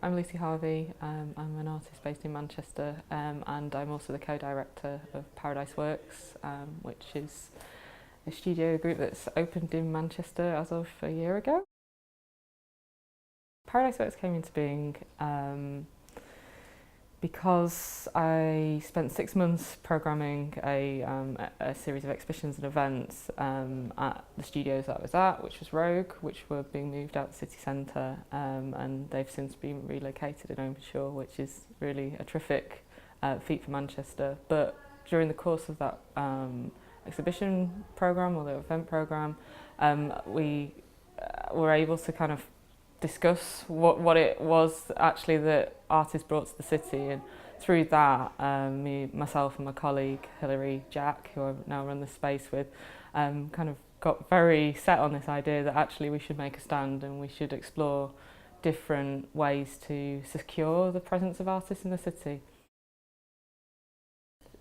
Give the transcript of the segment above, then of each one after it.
I'm Lucy Harvey. I'm an artist based in Manchester, and I'm also the co-director of Paradise Works, which is a studio group that's opened in Manchester as of a year ago. Paradise Works came into being because I spent 6 months programming a series of exhibitions and events at the studios that I was at, which was Rogue, which were being moved out the city centre, and they've since been relocated in Overshaw, which is really a terrific feat for Manchester. But during the course of that exhibition programme or the event programme, we were able to kind of discuss what it was actually that artists brought to the city, and through that myself and my colleague Hilary Jack, who I now run the space with, kind of got very set on this idea that actually we should make a stand and we should explore different ways to secure the presence of artists in the city.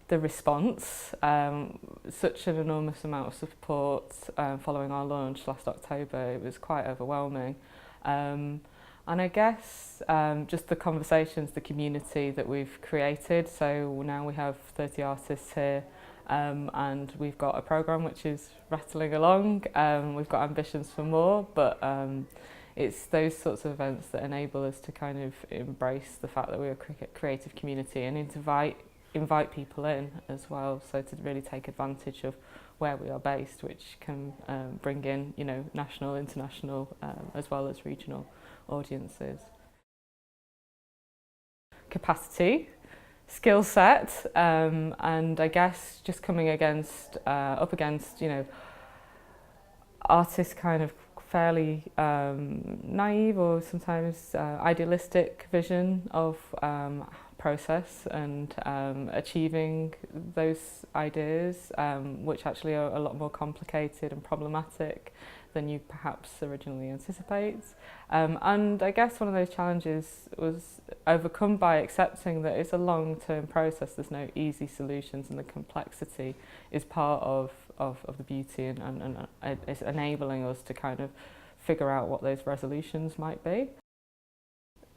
The response, such an enormous amount of support following our launch last October, it was quite overwhelming. And I guess just the conversations, the community that we've created. So now we have 30 artists here, and we've got a programme which is rattling along. We've got ambitions for more, but it's those sorts of events that enable us to kind of embrace the fact that we're a creative community and invite people in as well, so to really take advantage of where we are based, which can bring in, you know, national, international, as well as regional audiences. Capacity, skill set, and I guess just coming up against, you know, artists kind of fairly naive or sometimes idealistic vision of process and achieving those ideas, which actually are a lot more complicated and problematic than you perhaps originally anticipate. And I guess one of those challenges was overcome by accepting that it's a long-term process, there's no easy solutions, and the complexity is part of the beauty, and it's enabling us to kind of figure out what those resolutions might be.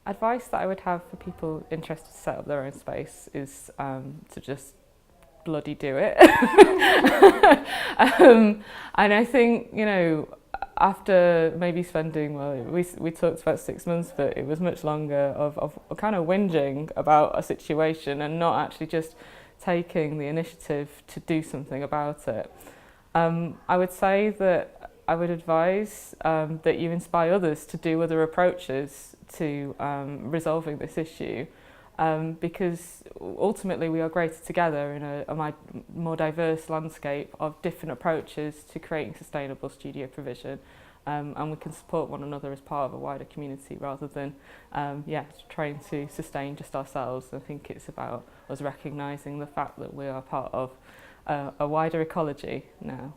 Advice that I would have for people interested to set up their own space is to just bloody do it. And I think, you know, after maybe spending, well, we talked about 6 months, but it was much longer of kind of whinging about a situation and not actually just taking the initiative to do something about it. I would say that I would advise that you inspire others to do other approaches to resolving this issue, because ultimately we are greater together in a more diverse landscape of different approaches to creating sustainable studio provision, and we can support one another as part of a wider community rather than trying to sustain just ourselves. I think it's about us recognising the fact that we are part of a wider ecology now.